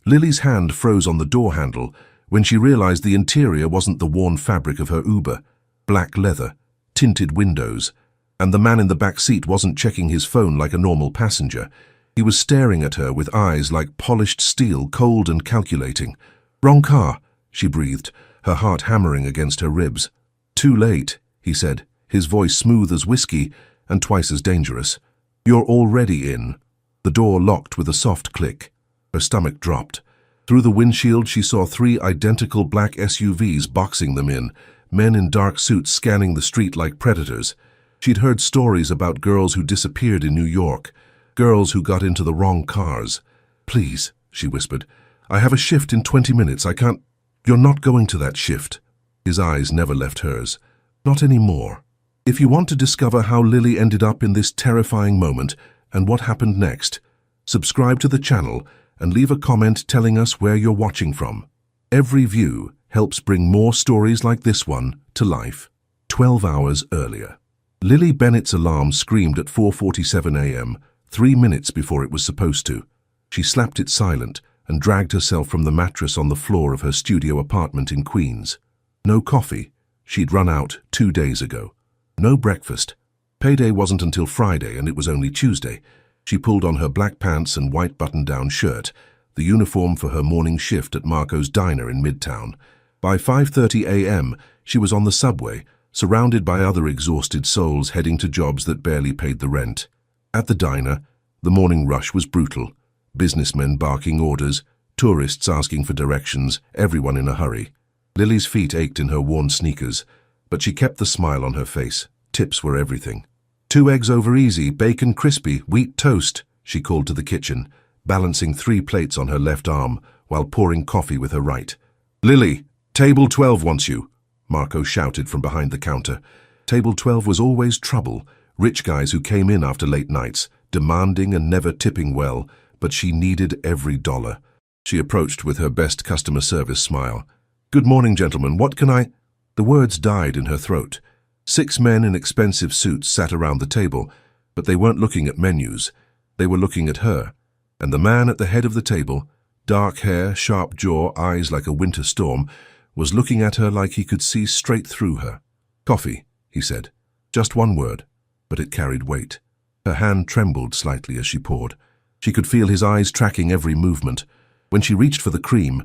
Lily's hand froze on the door handle when she realized the interior wasn't the worn fabric of her Uber. Black leather, tinted windows, and the man in the back seat wasn't checking his phone like a normal passenger. He was staring at her with eyes like polished steel, cold and calculating. "Wrong car," she breathed, her heart hammering against her ribs. "Too late," he said, his voice smooth as whiskey and twice as dangerous. "You're already in." The door locked with a soft click. Her stomach dropped. Through the windshield she saw 3 identical black SUVs boxing them in, men in dark suits scanning the street like predators. She'd heard stories about girls who disappeared in New York, girls who got into the wrong cars. "Please," she whispered, "I have a shift in 20 minutes. I can't—" "You're not going to that shift." His eyes never left hers. "Not anymore." If you want to discover how Lily ended up in this terrifying moment and what happened next, subscribe to the channel and leave a comment telling us where you're watching from. Every view helps bring more stories like this one to life. 12 hours earlier. Lily Bennett's alarm screamed at 4:47 a.m., 3 minutes before it was supposed to. She slapped it silent and dragged herself from the mattress on the floor of her studio apartment in Queens. No coffee. She'd run out 2 days ago. No breakfast. Payday wasn't until Friday, and it was only Tuesday. She pulled on her black pants and white button-down shirt, the uniform for her morning shift at Marco's Diner in Midtown. By 5:30 a.m., she was on the subway, surrounded by other exhausted souls heading to jobs that barely paid the rent. At the diner, the morning rush was brutal. Businessmen barking orders, tourists asking for directions, everyone in a hurry. Lily's feet ached in her worn sneakers, but she kept the smile on her face. Tips were everything. 2 eggs over easy, bacon crispy, wheat toast, she called to the kitchen, balancing 3 plates on her left arm while pouring coffee with her right. "Lily, table 12 wants you," Marco shouted from behind the counter. Table 12 was always trouble, rich guys who came in after late nights, demanding and never tipping well, but she needed every dollar. She approached with her best customer service smile. "Good morning, gentlemen. What can I—" The words died in her throat. 6 men in expensive suits sat around the table, but they weren't looking at menus. They were looking at her. And the man at the head of the table, dark hair, sharp jaw, eyes like a winter storm, was looking at her like he could see straight through her. "Coffee," he said. Just one word, but it carried weight. Her hand trembled slightly as she poured. She could feel his eyes tracking every movement. When she reached for the cream,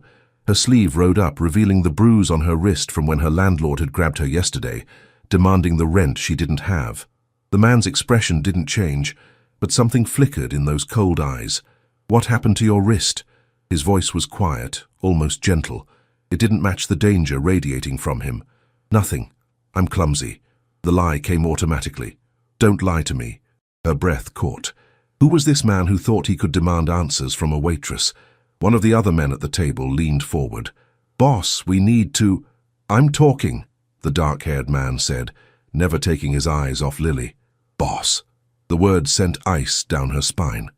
her sleeve rode up, revealing the bruise on her wrist from when her landlord had grabbed her yesterday, demanding the rent she didn't have. The man's expression didn't change, but something flickered in those cold eyes. "What happened to your wrist?" His voice was quiet, almost gentle. It didn't match the danger radiating from him. "Nothing. I'm clumsy." The lie came automatically. "Don't lie to me." Her breath caught. Who was this man who thought he could demand answers from a waitress? One of the other men at the table leaned forward. "Boss, we need to—" "I'm talking," the dark-haired man said, never taking his eyes off Lily. "Boss." The word sent ice down her spine.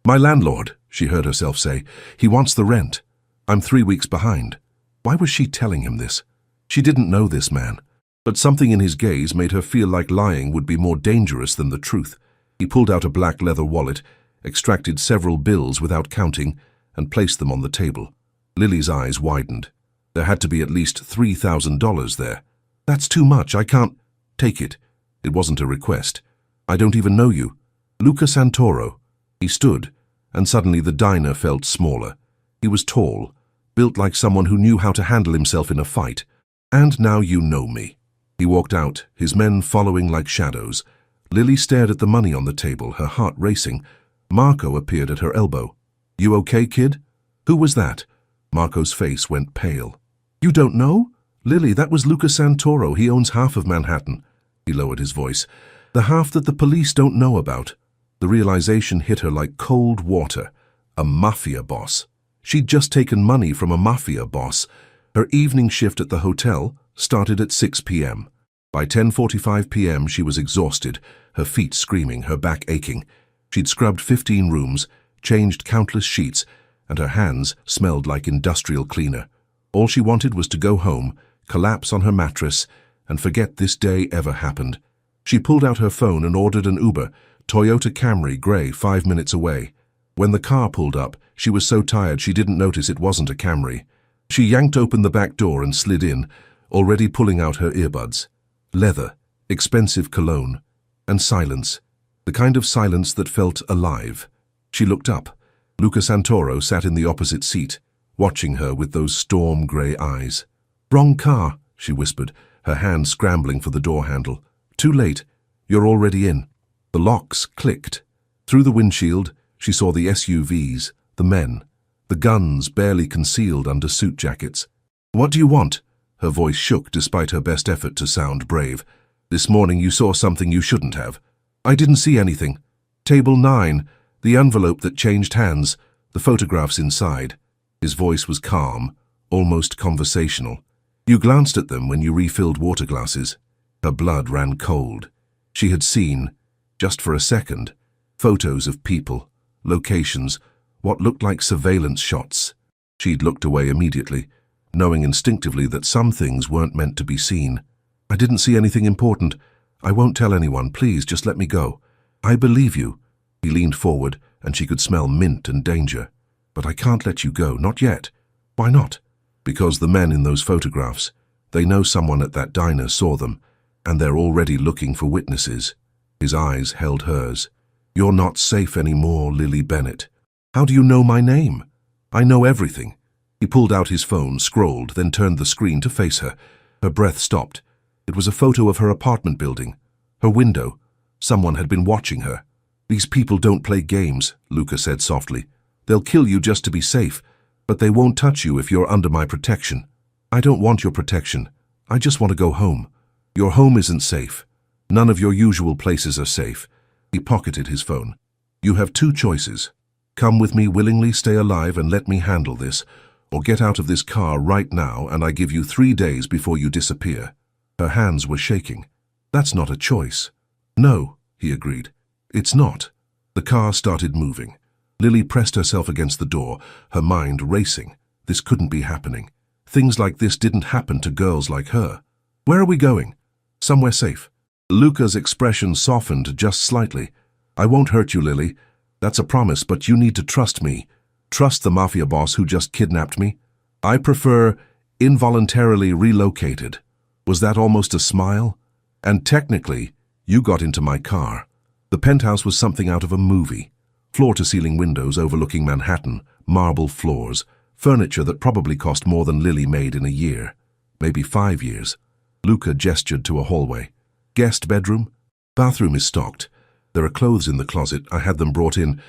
"My landlord," she heard herself say. "He wants the rent. I'm 3 weeks behind." Why was she telling him this? She didn't know this man, but something in his gaze made her feel like lying would be more dangerous than the truth. He pulled out a black leather wallet, extracted several bills without counting, and placed them on the table. Lily's eyes widened. There had to be at least $3,000 there. "That's too much. I can't—" "Take it." It wasn't a request. "I don't even know you." "Luca Santoro." He stood, and suddenly the diner felt smaller. He was tall, built like someone who knew how to handle himself in a fight. "And now you know me." He walked out, his men following like shadows. Lily stared at the money on the table, her heart racing. Marco appeared at her elbow. "You okay, kid?" "Who was that?" Marco's face went pale. "You don't know?" "Lily, that was Luca Santoro. He owns half of Manhattan." He lowered his voice. "The half that the police don't know about." The realization hit her like cold water. A Mafia boss. She'd just taken money from a Mafia boss. Her evening shift at the hotel started at 6 p.m. By 10:45 p.m. she was exhausted, her feet screaming, her back aching. She'd scrubbed 15 rooms, changed countless sheets, and her hands smelled like industrial cleaner. All she wanted was to go home, collapse on her mattress, and forget this day ever happened. She pulled out her phone and ordered an Uber, Toyota Camry, grey, 5 minutes away. When the car pulled up, she was so tired she didn't notice it wasn't a Camry. She yanked open the back door and slid in, already pulling out her earbuds. Leather, expensive cologne, and silence. The kind of silence that felt alive. She looked up. Luca Santoro sat in the opposite seat, watching her with those storm-grey eyes. "Wrong car," she whispered, her hand scrambling for the door handle. "Too late. You're already in." The locks clicked. Through the windshield, she saw the SUVs, the men, the guns barely concealed under suit jackets. "What do you want?" Her voice shook despite her best effort to sound brave. "This morning you saw something you shouldn't have." "I didn't see anything. Table 9, the envelope that changed hands, the photographs inside." His voice was calm, almost conversational. "You glanced at them when you refilled water glasses." Her blood ran cold. She had seen, just for a second, photos of people, locations, what looked like surveillance shots. She'd looked away immediately, knowing instinctively that some things weren't meant to be seen. "I didn't see anything important. I won't tell anyone. Please, just let me go." "I believe you." He leaned forward, and she could smell mint and danger. "But I can't let you go, not yet." "Why not?" "Because the men in those photographs, they know someone at that diner saw them, and they're already looking for witnesses." His eyes held hers. "You're not safe anymore, Lily Bennett." "How do you know my name?" "I know everything." He pulled out his phone, scrolled, then turned the screen to face her. Her breath stopped. It was a photo of her apartment building. Her window. Someone had been watching her. "These people don't play games," Luca said softly. "They'll kill you just to be safe, but they won't touch you if you're under my protection." "I don't want your protection. I just want to go home." "Your home isn't safe. None of your usual places are safe." He pocketed his phone. "You have two choices. Come with me willingly, stay alive, and let me handle this, or get out of this car right now, and I give you 3 days before you disappear." Her hands were shaking. "That's not a choice." "No," he agreed. "It's not." The car started moving. Lily pressed herself against the door, her mind racing. This couldn't be happening. Things like this didn't happen to girls like her. "Where are we going?" "Somewhere safe." Luca's expression softened just slightly. "I won't hurt you, Lily. That's a promise, but you need to trust me. Trust the Mafia boss who just kidnapped me. I prefer involuntarily relocated." Was that almost a smile? "And technically, you got into my car." The penthouse was something out of a movie. Floor-to-ceiling windows overlooking Manhattan, marble floors, furniture that probably cost more than Lily made in a year. Maybe 5 years. Luca gestured to a hallway. "Guest bedroom?" "Bathroom is stocked. There are clothes in the closet. I had them brought in."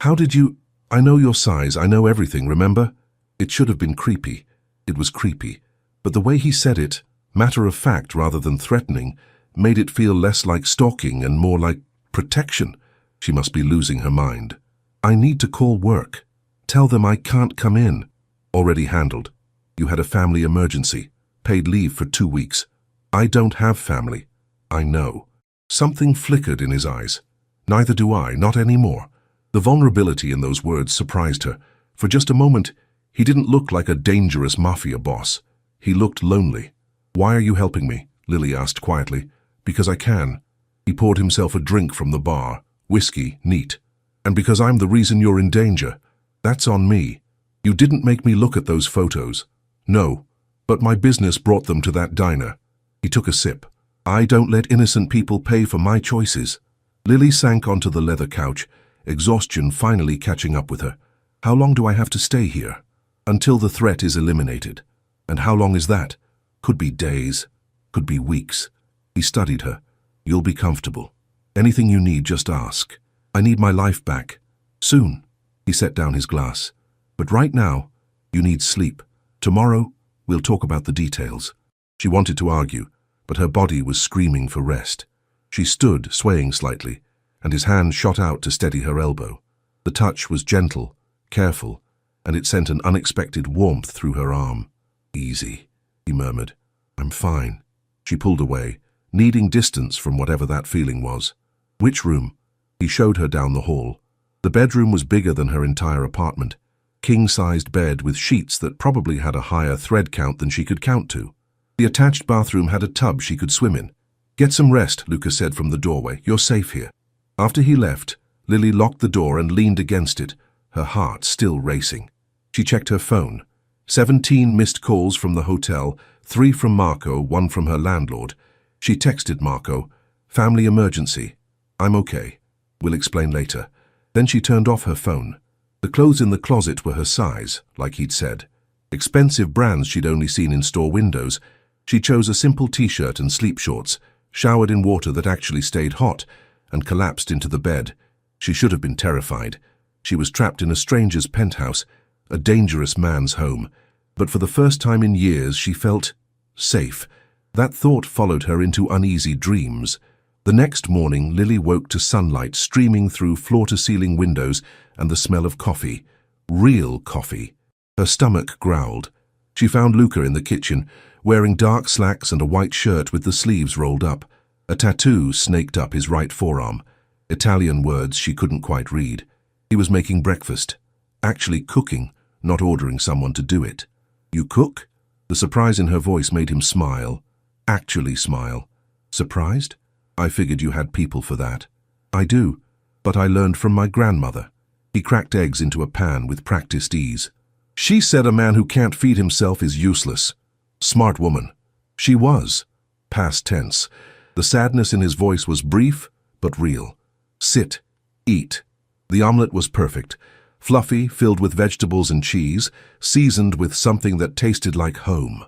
"How did you—" "I know your size. I know everything, remember?" It should have been creepy. It was creepy. But the way he said it, matter of fact rather than threatening, made it feel less like stalking and more like protection. She must be losing her mind. "I need to call work. Tell them I can't come in." "Already handled. You had a family emergency. Paid leave for 2 weeks." "I don't have family." "I know." Something flickered in his eyes. "Neither do I, not anymore." The vulnerability in those words surprised her. For just a moment, he didn't look like a dangerous Mafia boss. He looked lonely. "Why are you helping me?" Lily asked quietly. "Because I can." He poured himself a drink from the bar. Whiskey, neat. "And because I'm the reason you're in danger." "That's on me. You didn't make me look at those photos." "No, but my business brought them to that diner." He took a sip. "I don't let innocent people pay for my choices." Lily sank onto the leather couch, exhaustion finally catching up with her. "How long do I have to stay here?" "Until the threat is eliminated." "And how long is that?" "Could be days, could be weeks." He studied her. "You'll be comfortable. Anything you need, just ask. I need my life back. Soon." He set down his glass. "But right now, you need sleep. Tomorrow, we'll talk about the details." She wanted to argue, but her body was screaming for rest. She stood, swaying slightly, and his hand shot out to steady her elbow. The touch was gentle, careful, and it sent an unexpected warmth through her arm. "Easy," he murmured. "I'm fine." She pulled away, needing distance from whatever that feeling was. "Which room?" He showed her down the hall. The bedroom was bigger than her entire apartment. King-sized bed with sheets that probably had a higher thread count than she could count to. The attached bathroom had a tub she could swim in. "Get some rest," Luca said from the doorway. "You're safe here." After he left, Lily locked the door and leaned against it, her heart still racing. She checked her phone. 17 missed calls from the hotel, 3 from Marco, 1 from her landlord. She texted Marco, "Family emergency. I'm okay. We'll explain later." Then she turned off her phone. The clothes in the closet were her size, like he'd said. Expensive brands she'd only seen in store windows. She chose a simple t-shirt and sleep shorts, showered in water that actually stayed hot, and collapsed into the bed. She should have been terrified. She was trapped in a stranger's penthouse, a dangerous man's home. But for the first time in years, she felt safe. That thought followed her into uneasy dreams. The next morning, Lily woke to sunlight streaming through floor-to-ceiling windows and the smell of coffee. Real coffee. Her stomach growled. She found Luca in the kitchen, wearing dark slacks and a white shirt with the sleeves rolled up. A tattoo snaked up his right forearm. Italian words she couldn't quite read. He was making breakfast. Actually cooking, not ordering someone to do it. "You cook?" The surprise in her voice made him smile. Actually smile. "Surprised? I figured you had people for that." "I do, but I learned from my grandmother." He cracked eggs into a pan with practiced ease. "She said a man who can't feed himself is useless." Smart woman. She was. Past tense. The sadness in his voice was brief, but real. "Sit. Eat." The omelette was perfect. Fluffy, filled with vegetables and cheese, seasoned with something that tasted like home.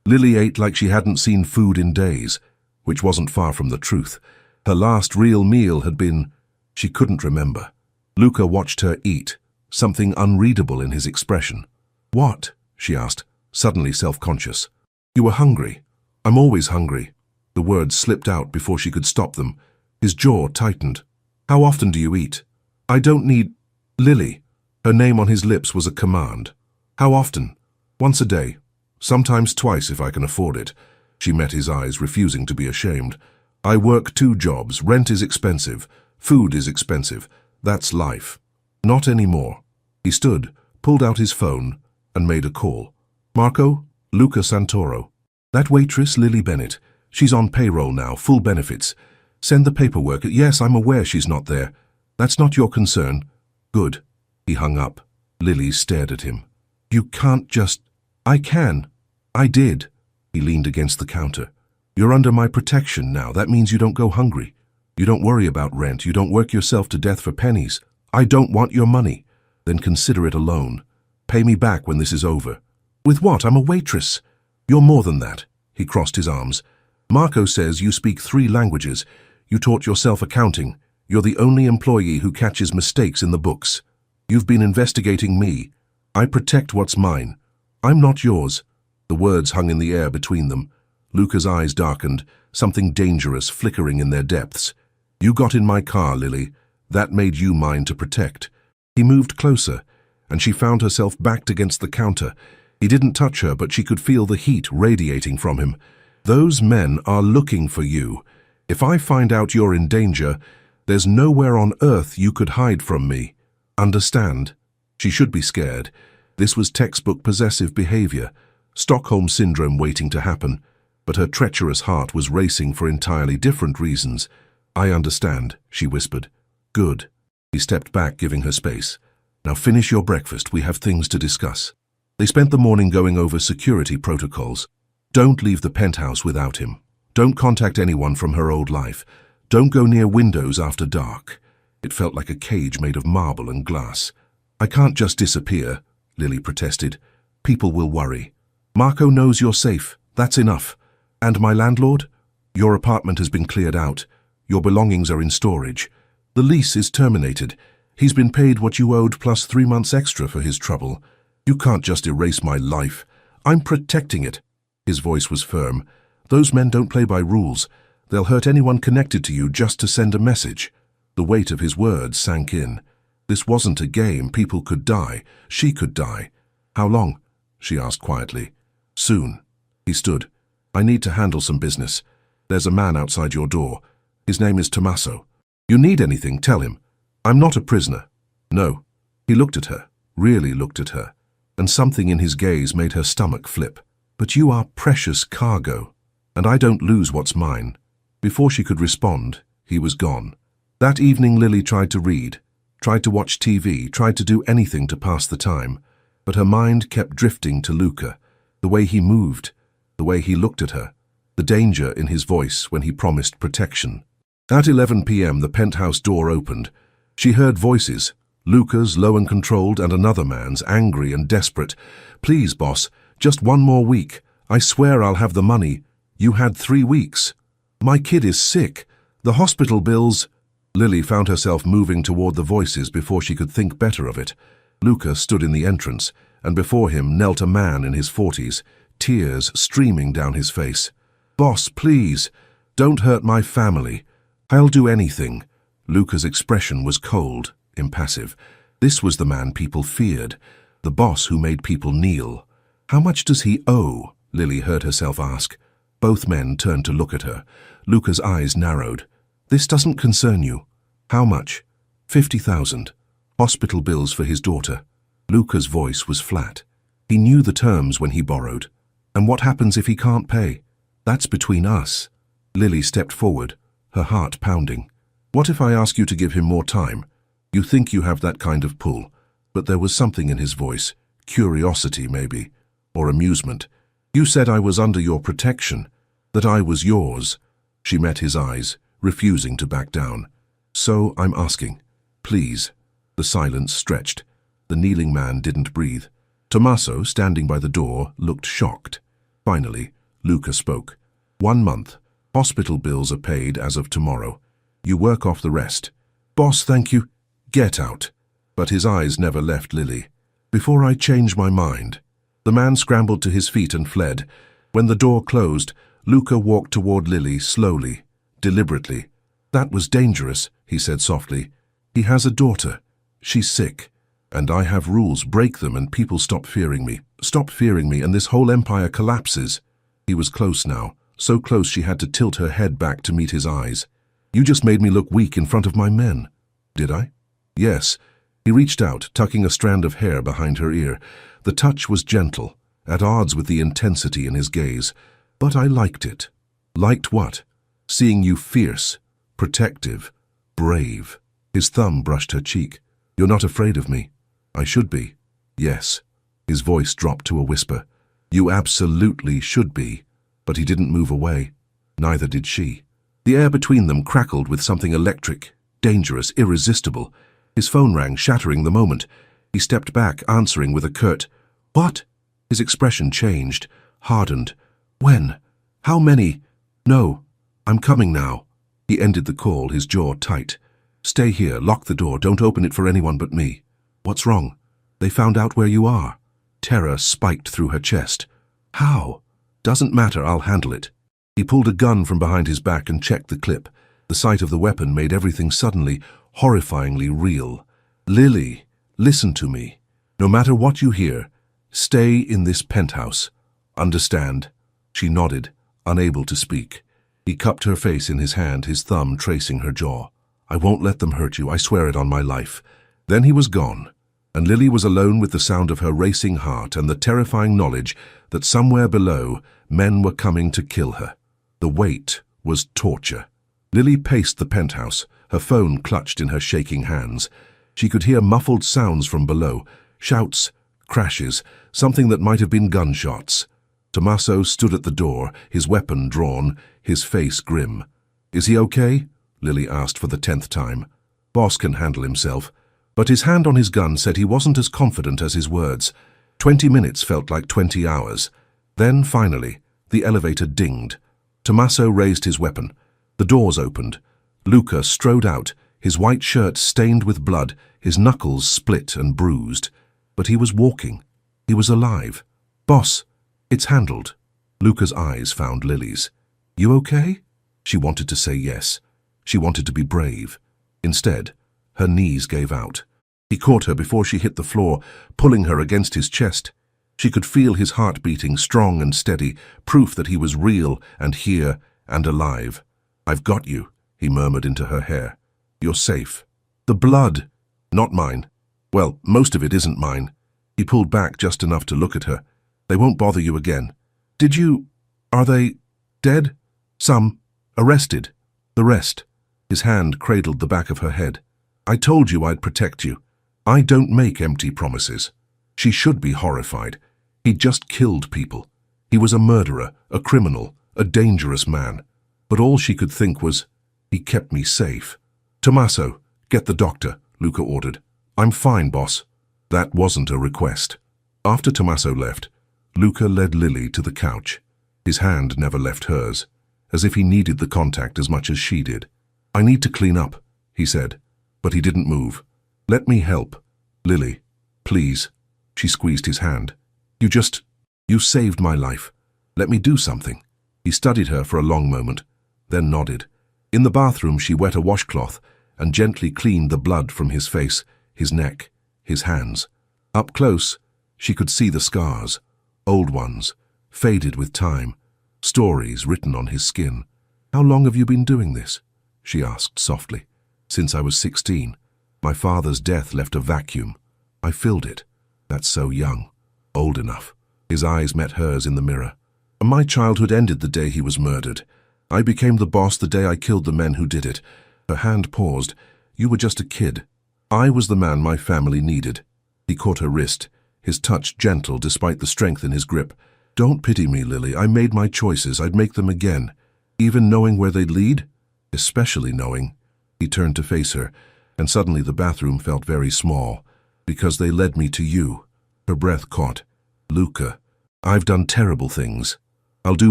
Lily ate like she hadn't seen food in days, which wasn't far from the truth. Her last real meal had been... She couldn't remember. Luca watched her eat, something unreadable in his expression. "What?" she asked, suddenly self-conscious. "You were hungry." "I'm always hungry." The words slipped out before she could stop them. His jaw tightened. "How often do you eat?" "I don't need..." "Lily." Her name on his lips was a command. "How often?" "Once a day. Sometimes twice if I can afford it." She met his eyes, refusing to be ashamed. "I work 2 jobs. Rent is expensive. Food is expensive. That's life." "Not anymore." He stood, pulled out his phone, and made a call. "Marco? Luca Santoro." "That waitress, Lily Bennett. She's on payroll now, full benefits. Send the paperwork." "Yes, I'm aware she's not there." "That's not your concern." "Good." He hung up. Lily stared at him. "You can't just..." "I can. I did." He leaned against the counter. "You're under my protection now. That means you don't go hungry. You don't worry about rent. You don't work yourself to death for pennies. I don't want your money." "Then consider it a loan. Pay me back when this is over." "With what? I'm a waitress." "You're more than that." He crossed his arms. "Marco says you speak 3 languages. You taught yourself accounting. You're the only employee who catches mistakes in the books. You've been investigating me. I protect what's mine. I'm not yours." The words hung in the air between them. Luca's eyes darkened, something dangerous flickering in their depths. "You got in my car, Lily. That made you mine to protect." He moved closer, and she found herself backed against the counter. He didn't touch her, but she could feel the heat radiating from him. "Those men are looking for you. If I find out you're in danger, there's nowhere on earth you could hide from me. Understand?" She should be scared. This was textbook possessive behavior, Stockholm Syndrome waiting to happen. But her treacherous heart was racing for entirely different reasons. "I understand," she whispered. "Good." He stepped back, giving her space. "Now finish your breakfast. We have things to discuss." They spent the morning going over security protocols. Don't leave the penthouse without him. Don't contact anyone from her old life. Don't go near windows after dark. It felt like a cage made of marble and glass. "I can't just disappear," Lily protested. "People will worry." "Marco knows you're safe. That's enough." "And my landlord?" "Your apartment has been cleared out. Your belongings are in storage. The lease is terminated. He's been paid what you owed plus 3 months extra for his trouble. You can't just erase my life. I'm protecting it." His voice was firm. "Those men don't play by rules. They'll hurt anyone connected to you just to send a message." The weight of his words sank in. This wasn't a game. People could die. She could die. "How long?" she asked quietly. "Soon." He stood. "I need to handle some business. There's a man outside your door. His name is Tommaso. You need anything, tell him. I'm not a prisoner." "No." He looked at her, really looked at her, and something in his gaze made her stomach flip. "But you are precious cargo, and I don't lose what's mine." Before she could respond, he was gone. That evening Lily tried to read. tried to watch TV, tried to do anything to pass the time. But her mind kept drifting to Luca, the way he moved, the way he looked at her, the danger in his voice when he promised protection. At 11 p.m. the penthouse door opened. She heard voices, Luca's low and controlled and another man's angry and desperate. "Please, boss, just one more week. I swear I'll have the money. You had 3 weeks. My kid is sick. The hospital bills." Lily found herself moving toward the voices before she could think better of it. Luca stood in the entrance, and before him knelt a man in his 40s, tears streaming down his face. "Boss, please, don't hurt my family. I'll do anything." Luca's expression was cold, impassive. This was the man people feared, the boss who made people kneel. "How much does he owe?" Lily heard herself ask. Both men turned to look at her. Luca's eyes narrowed. "This doesn't concern you." "How much?" 50,000. Hospital bills for his daughter. Luca's voice was flat. He knew the terms when he borrowed. "And what happens if he can't pay?" "That's between us." Lily stepped forward, her heart pounding. "What if I ask you to give him more time? You think you have that kind of pull." But there was something in his voice, curiosity maybe, or amusement. "You said I was under your protection, that I was yours." She met his eyes, refusing to back down. "So I'm asking, please." The silence stretched. The kneeling man didn't breathe. Tommaso, standing by the door, looked shocked. Finally, Luca spoke. 1 month. Hospital bills are paid as of tomorrow. You work off the rest." "Boss, thank you." "Get out." But his eyes never left Lily. "Before I change my mind." The man scrambled to his feet and fled. When the door closed, Luca walked toward Lily slowly, deliberately. "That was dangerous," he said softly. "He has a daughter. She's sick. And I have rules. Break them and people stop fearing me. Stop fearing me and this whole empire collapses." He was close now, so close she had to tilt her head back to meet his eyes. "You just made me look weak in front of my men." "Did I?" "Yes." He reached out, tucking a strand of hair behind her ear. The touch was gentle, at odds with the intensity in his gaze. "But I liked it." "Liked what?" "Seeing you fierce, protective, brave." His thumb brushed her cheek. "You're not afraid of me?" "I should be." "Yes." His voice dropped to a whisper. "You absolutely should be." But he didn't move away. Neither did she. The air between them crackled with something electric, dangerous, irresistible. His phone rang, shattering the moment. He stepped back, answering with a curt, "What?" His expression changed, hardened. "When? How many?" "No, I'm coming now." He ended the call, his jaw tight. "Stay here, lock the door, don't open it for anyone but me." "What's wrong?" "They found out where you are." Terror spiked through her chest. "How?" "Doesn't matter, I'll handle it." He pulled a gun from behind his back and checked the clip. The sight of the weapon made everything suddenly, horrifyingly real. "Lily, listen to me. No matter what you hear, stay in this penthouse. Understand?" She nodded, unable to speak. He cupped her face in his hand, his thumb tracing her jaw. "I won't let them hurt you, I swear it on my life." Then he was gone, and Lily was alone with the sound of her racing heart and the terrifying knowledge that somewhere below, men were coming to kill her. The wait was torture. Lily paced the penthouse, her phone clutched in her shaking hands. She could hear muffled sounds from below, shouts, crashes, something that might have been gunshots. Tommaso stood at the door, his weapon drawn, his face grim. "Is he okay?" Lily asked for the 10th time. "Boss can handle himself." But his hand on his gun said he wasn't as confident as his words. 20 minutes felt like 20 hours. Then, finally, the elevator dinged. Tommaso raised his weapon. The doors opened. Luca strode out, his white shirt stained with blood, his knuckles split and bruised. But he was walking. He was alive. "Boss, it's handled." Luca's eyes found Lily's. "You okay?" She wanted to say yes. She wanted to be brave. Instead, her knees gave out. He caught her before she hit the floor, pulling her against his chest. She could feel his heart beating, strong and steady, proof that he was real and here and alive. "I've got you," he murmured into her hair. "You're safe." "The blood." "Not mine. Well, most of it isn't mine." He pulled back just enough to look at her. "They won't bother you again." "Did you... Are they... dead?" "Some. Arrested. The rest." His hand cradled the back of her head. I told you I'd protect you. I don't make empty promises. She should be horrified. He'd just killed people. He was a murderer, a criminal, a dangerous man. But all she could think was, he kept me safe. Tommaso, get the doctor, Luca ordered. I'm fine, boss. That wasn't a request. After Tommaso left, Luca led Lily to the couch. His hand never left hers, as if he needed the contact as much as she did. I need to clean up, he said, but he didn't move. Let me help. Lily, please. She squeezed his hand. You saved my life. Let me do something. He studied her for a long moment, then nodded. In the bathroom, she wet a washcloth and gently cleaned the blood from his face, his neck, his hands. Up close, she could see the scars, old ones, faded with time, stories written on his skin. How long have you been doing this? She asked softly. Since I was 16. My father's death left a vacuum. I filled it. That's so young. Old enough. His eyes met hers in the mirror. My childhood ended the day he was murdered. I became the boss the day I killed the men who did it. Her hand paused. You were just a kid. I was the man my family needed. He caught her wrist, his touch gentle despite the strength in his grip. Don't pity me, Lily. I made my choices. I'd make them again. Even knowing where they'd lead? Especially knowing. He turned to face her, and suddenly the bathroom felt very small, because they led me to you. Her breath caught. Luca, I've done terrible things. I'll do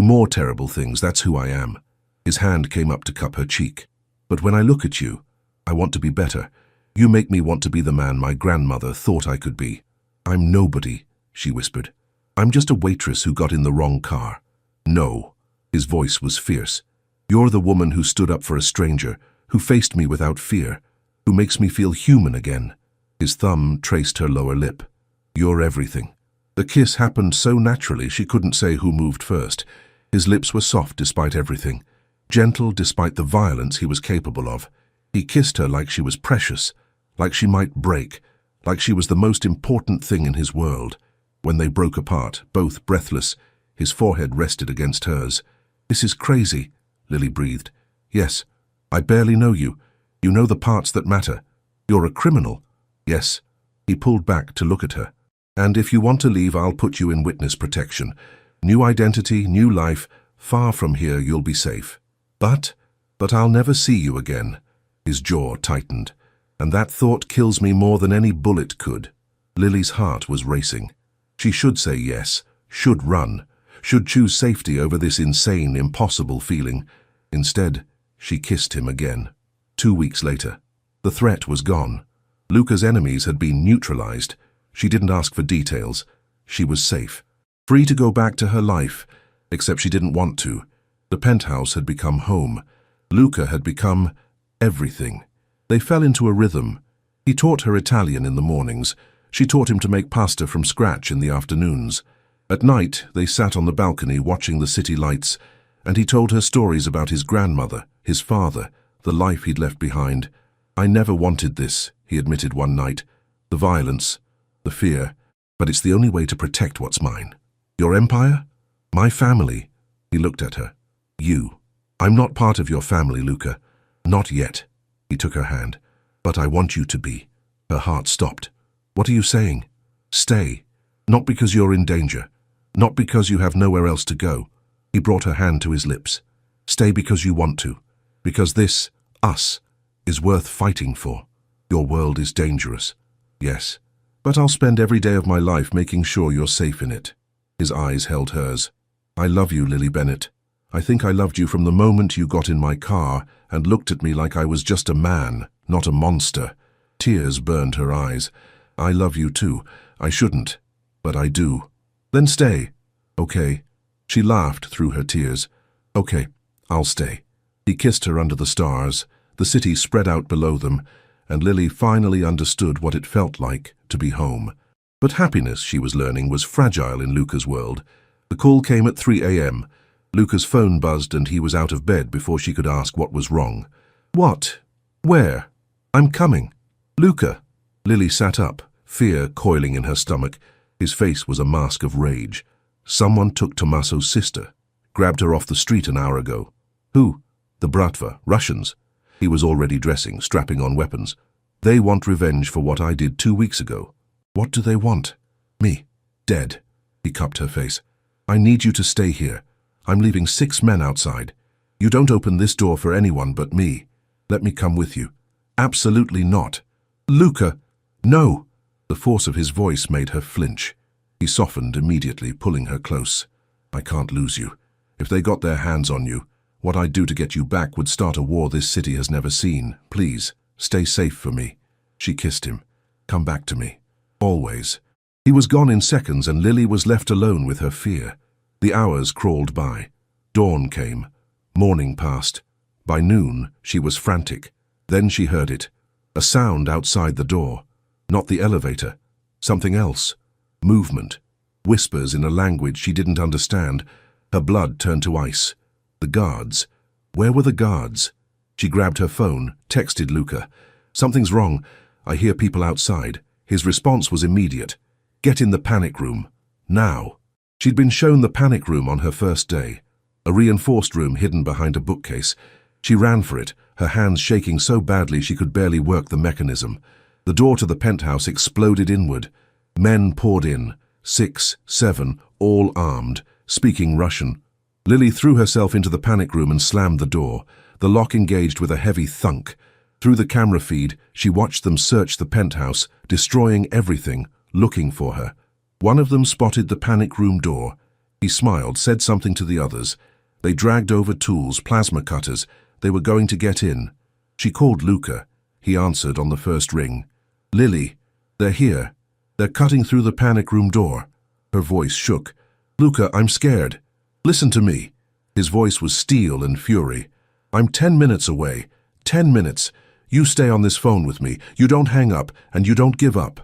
more terrible things. That's who I am. His hand came up to cup her cheek. But when I look at you, I want to be better. You make me want to be the man my grandmother thought I could be. I'm nobody, she whispered. I'm just a waitress who got in the wrong car. No. His voice was fierce. You're the woman who stood up for a stranger, who faced me without fear, who makes me feel human again. His thumb traced her lower lip. You're everything. The kiss happened so naturally she couldn't say who moved first. His lips were soft despite everything, gentle despite the violence he was capable of. He kissed her like she was precious, like she might break, like she was the most important thing in his world. When they broke apart, both breathless, his forehead rested against hers. This is crazy, Lily breathed. Yes, I barely know you. You know the parts that matter. You're a criminal. Yes. He pulled back to look at her. And if you want to leave, I'll put you in witness protection. New identity, new life. Far from here, you'll be safe. But I'll never see you again. His jaw tightened. And that thought kills me more than any bullet could. Lily's heart was racing. She should say yes, should run, should choose safety over this insane, impossible feeling. Instead, she kissed him again. 2 weeks later, the threat was gone. Luca's enemies had been neutralized. She didn't ask for details. She was safe, free to go back to her life, except she didn't want to. The penthouse had become home. Luca had become everything. They fell into a rhythm. He taught her Italian in the mornings. She taught him to make pasta from scratch in the afternoons. At night, they sat on the balcony watching the city lights, and he told her stories about his grandmother, his father, the life he'd left behind. I never wanted this, he admitted one night. The violence, the fear, but it's the only way to protect what's mine. Your empire? My family. He looked at her. You. I'm not part of your family, Luca. Not yet. He took her hand. But I want you to be. Her heart stopped. What are you saying? Stay. Not because you're in danger. Not because you have nowhere else to go. He brought her hand to his lips. Stay because you want to. Because this, us, is worth fighting for. Your world is dangerous. Yes. But I'll spend every day of my life making sure you're safe in it. His eyes held hers. I love you, Lily Bennett. I think I loved you from the moment you got in my car and looked at me like I was just a man, not a monster. Tears burned her eyes. I love you too. I shouldn't, but I do. Then stay. Okay. She laughed through her tears. Okay, I'll stay. He kissed her under the stars. The city spread out below them, and Lily finally understood what it felt like to be home. But happiness, she was learning, was fragile in Luca's world. The call came at 3 a.m. Luca's phone buzzed and he was out of bed before she could ask what was wrong. What? Where? I'm coming. Luca. Lily sat up, fear coiling in her stomach. His face was a mask of rage. Someone took Tommaso's sister, grabbed her off the street an hour ago. Who? The Bratva, Russians. He was already dressing, strapping on weapons. They want revenge for what I did 2 weeks ago. What do they want? Me. Dead. He cupped her face. I need you to stay here. I'm leaving 6 men outside. You don't open this door for anyone but me. Let me come with you. Absolutely not. Luca! No! The force of his voice made her flinch. He softened immediately, pulling her close. I can't lose you. If they got their hands on you, what I'd do to get you back would start a war this city has never seen. Please, stay safe for me. She kissed him. Come back to me. Always. He was gone in seconds and Lily was left alone with her fear. The hours crawled by. Dawn came. Morning passed. By noon, she was frantic. Then she heard it. A sound outside the door. Not the elevator. Something else. Movement. Whispers in a language she didn't understand. Her blood turned to ice. The guards. Where were the guards? She grabbed her phone, texted Luca. Something's wrong. I hear people outside. His response was immediate. Get in the panic room. Now. She'd been shown the panic room on her first day. A reinforced room hidden behind a bookcase. She ran for it, her hands shaking so badly she could barely work the mechanism. The door to the penthouse exploded inward. Men poured in. 6, 7, all armed, speaking Russian. Lily threw herself into the panic room and slammed the door. The lock engaged with a heavy thunk. Through the camera feed, she watched them search the penthouse, destroying everything, looking for her. One of them spotted the panic room door. He smiled, said something to the others. They dragged over tools, plasma cutters. They were going to get in. She called Luca. He answered on the first ring. Lily, they're here. They're cutting through the panic room door. Her voice shook. Luca, I'm scared. Listen to me. His voice was steel and fury. I'm 10 minutes away. 10 minutes. You stay on this phone with me. You don't hang up, and you don't give up.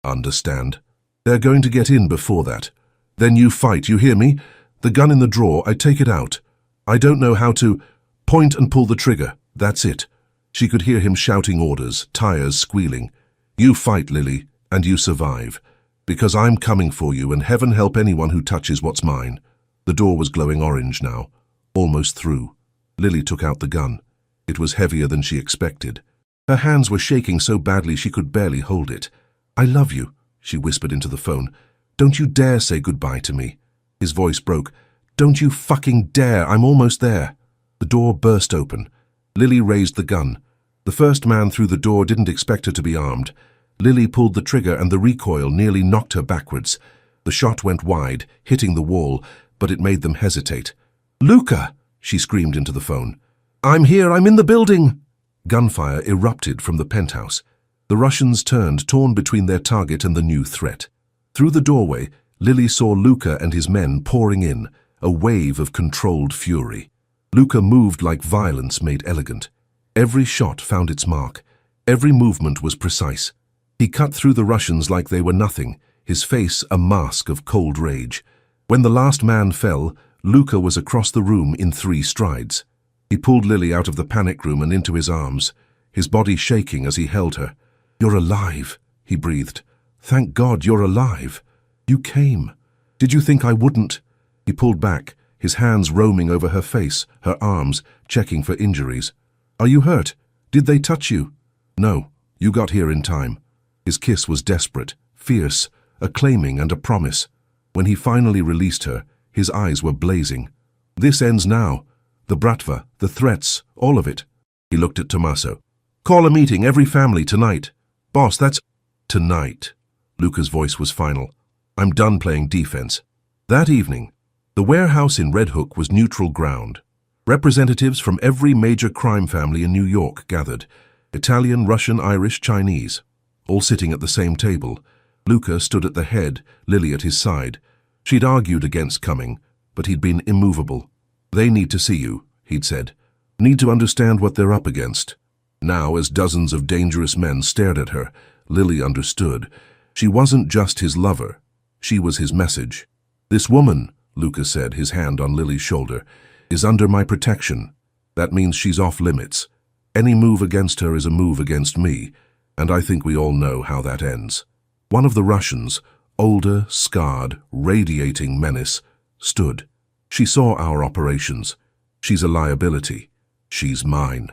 Understand? They're going to get in before that. Then you fight, you hear me? The gun in the drawer, I take it out. I don't know how to... Point and pull the trigger. That's it. She could hear him shouting orders, tires squealing. You fight, Lily, and you survive. Because I'm coming for you, and heaven help anyone who touches what's mine. The door was glowing orange now, almost through. Lily took out the gun. It was heavier than she expected. Her hands were shaking so badly she could barely hold it. I love you, she whispered into the phone. Don't you dare say goodbye to me. His voice broke. Don't you fucking dare, I'm almost there. The door burst open. Lily raised the gun. The first man through the door didn't expect her to be armed. Lily pulled the trigger and the recoil nearly knocked her backwards. The shot went wide, hitting the wall, but it made them hesitate. Luca! She screamed into the phone. I'm here, I'm in the building! Gunfire erupted from the penthouse. The Russians turned, torn between their target and the new threat. Through the doorway, Lily saw Luca and his men pouring in, a wave of controlled fury. Luca moved like violence made elegant. Every shot found its mark. Every movement was precise. He cut through the Russians like they were nothing, his face a mask of cold rage. When the last man fell, Luca was across the room in 3 strides. He pulled Lily out of the panic room and into his arms, his body shaking as he held her. You're alive, he breathed. Thank God you're alive. You came. Did you think I wouldn't? He pulled back, his hands roaming over her face, her arms, checking for injuries. Are you hurt? Did they touch you? No, you got here in time. His kiss was desperate, fierce, a claiming and a promise. When he finally released her, his eyes were blazing. This ends now. The bratva, the threats, all of it. He looked at Tommaso. Call a meeting, every family, tonight. Boss, that's... Tonight. Luca's voice was final. I'm done playing defense. That evening, the warehouse in Red Hook was neutral ground. Representatives from every major crime family in New York gathered. Italian, Russian, Irish, Chinese. All sitting at the same table. Luca stood at the head, Lily at his side. She'd argued against coming, but he'd been immovable. They need to see you, he'd said. Need to understand what they're up against. Now, as dozens of dangerous men stared at her, Lily understood. She wasn't just his lover. She was his message. This woman, Luca said, his hand on Lily's shoulder, is under my protection. That means she's off limits. Any move against her is a move against me, and I think we all know how that ends. One of the Russians, older, scarred, radiating menace, stood. She saw our operations. She's a liability. She's mine.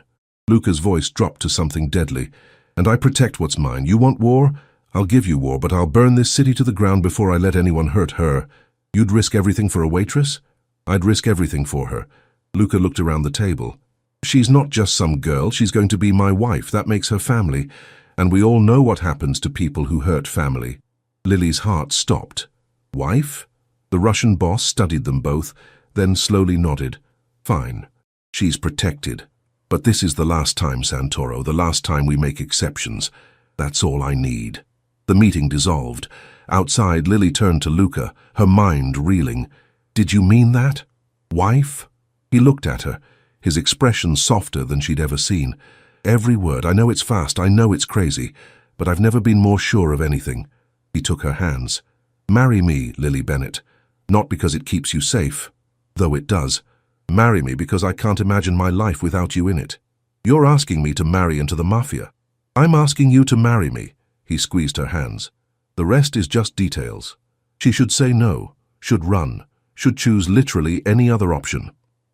Luca's voice dropped to something deadly. And I protect what's mine. You want war? I'll give you war, but I'll burn this city to the ground before I let anyone hurt her. You'd risk everything for a waitress? I'd risk everything for her. Luca looked around the table. She's not just some girl, she's going to be my wife. That makes her family. And we all know what happens to people who hurt family. Lily's heart stopped. Wife? The Russian boss studied them both, then slowly nodded. Fine. She's protected. But this is the last time, Santoro, the last time we make exceptions. That's all I need. The meeting dissolved. Outside, Lily turned to Luca, her mind reeling. Did you mean that? Wife? He looked at her, his expression softer than she'd ever seen. Every word. I know it's fast, I know it's crazy, but I've never been more sure of anything. He took her hands. Marry me, Lily Bennett. Not because it keeps you safe, though it does. Marry me because I can't imagine my life without you in it. You're asking me to marry into the Mafia. I'm asking you to marry me. He squeezed her hands. The rest is just details. She should say no, should run, should choose literally any other option.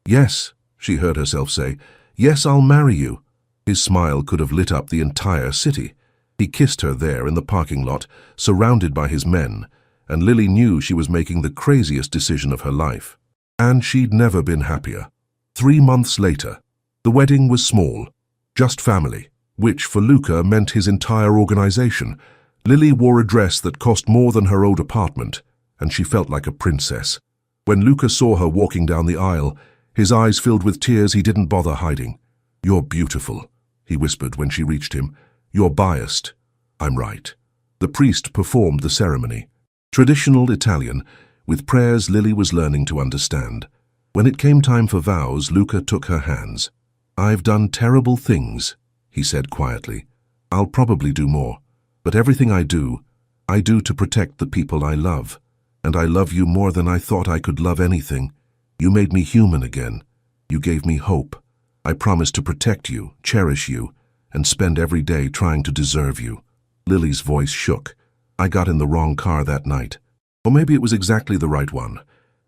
Yes, she heard herself say. Yes, I'll marry you. His smile could have lit up the entire city. He kissed her there in the parking lot, surrounded by his men, and Lily knew she was making the craziest decision of her life. And she'd never been happier. 3 months later, the wedding was small, just family, which for Luca meant his entire organization. Lily wore a dress that cost more than her old apartment, and she felt like a princess. When Luca saw her walking down the aisle, his eyes filled with tears he didn't bother hiding. You're beautiful, he whispered when she reached him. You're biased. I'm right. The priest performed the ceremony. Traditional Italian, with prayers Lily was learning to understand. When it came time for vows, Luca took her hands. I've done terrible things, he said quietly. I'll probably do more. But everything I do to protect the people I love. And I love you more than I thought I could love anything. You made me human again. You gave me hope. I promise to protect you, cherish you, and spend every day trying to deserve you. Lily's voice shook. I got in the wrong car that night. Or maybe it was exactly the right one.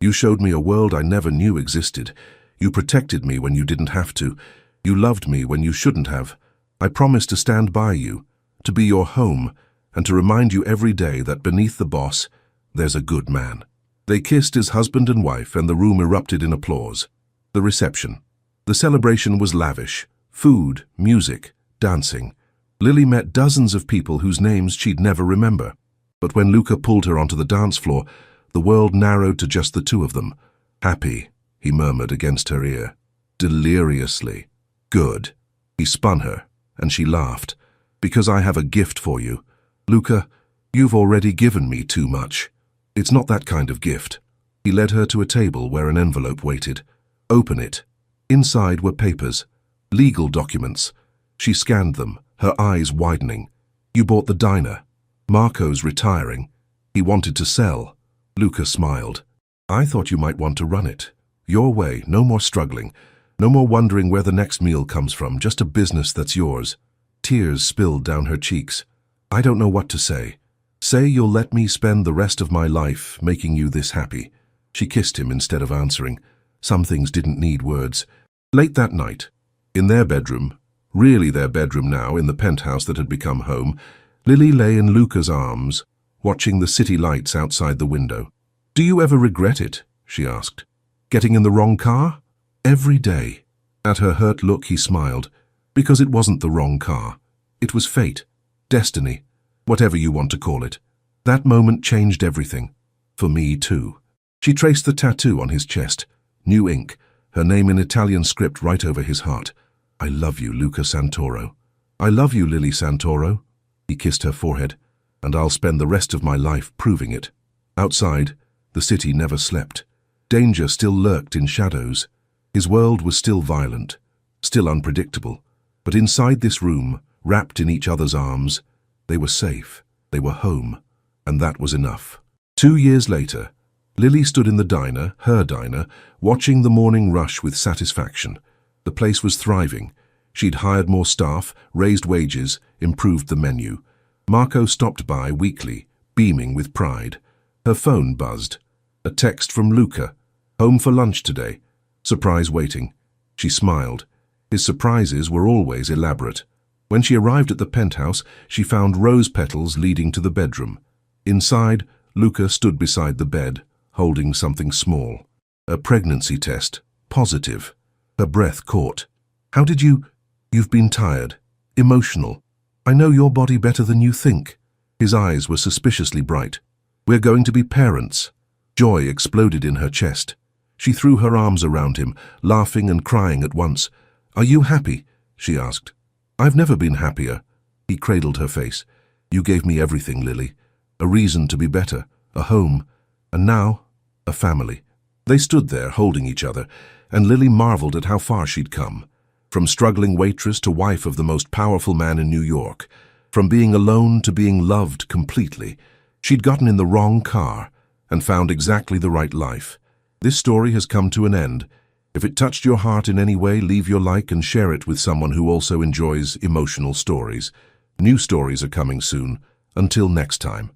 You showed me a world I never knew existed. You protected me when you didn't have to. You loved me when you shouldn't have. I promise to stand by you, to be your home, and to remind you every day that beneath the boss, there's a good man. They kissed as husband and wife, and the room erupted in applause. The reception. The celebration was lavish. Food, music, dancing. Lily met dozens of people whose names she'd never remember. But when Luca pulled her onto the dance floor, the world narrowed to just the two of them. Happy, he murmured against her ear. Deliriously. Good. He spun her, and she laughed. Because I have a gift for you. Luca, you've already given me too much. It's not that kind of gift. He led her to a table where an envelope waited. Open it. Inside were papers. Legal documents. She scanned them, her eyes widening. You bought the diner. Marco's retiring. He wanted to sell. Luca smiled. I thought you might want to run it. Your way, no more struggling. No more wondering where the next meal comes from, just a business that's yours. Tears spilled down her cheeks. I don't know what to say. Say you'll let me spend the rest of my life making you this happy. She kissed him instead of answering. Some things didn't need words. Late that night, in their bedroom, really their bedroom now in the penthouse that had become home, Lily lay in Luca's arms, watching the city lights outside the window. Do you ever regret it? She asked. Getting in the wrong car? Every day. At her hurt look, he smiled. Because it wasn't the wrong car. It was fate, destiny, whatever you want to call it. That moment changed everything. For me, too. She traced the tattoo on his chest. New ink, her name in Italian script right over his heart. I love you, Luca Santoro. I love you, Lily Santoro. He kissed her forehead. And I'll spend the rest of my life proving it. Outside, the city never slept. Danger still lurked in shadows. His world was still violent, still unpredictable. But inside this room, wrapped in each other's arms, they were safe, they were home, and that was enough. 2 years later, Lily stood in the diner, her diner, watching the morning rush with satisfaction. The place was thriving. She'd hired more staff, raised wages, improved the menu. Marco stopped by weekly, beaming with pride. Her phone buzzed. A text from Luca. Home for lunch today. Surprise waiting. She smiled. His surprises were always elaborate. When she arrived at the penthouse, she found rose petals leading to the bedroom. Inside, Luca stood beside the bed, holding something small. A pregnancy test. Positive. Her breath caught. How did you... You've been tired. Emotional. I know your body better than you think. His eyes were suspiciously bright. We're going to be parents. Joy exploded in her chest. She threw her arms around him, laughing and crying at once. Are you happy? She asked. I've never been happier. He cradled her face. You gave me everything, Lily. A reason to be better, a home, and now, a family. They stood there, holding each other, and Lily marveled at how far she'd come. From struggling waitress to wife of the most powerful man in New York. From being alone to being loved completely. She'd gotten in the wrong car and found exactly the right life. This story has come to an end. If it touched your heart in any way, leave your like and share it with someone who also enjoys emotional stories. New stories are coming soon. Until next time.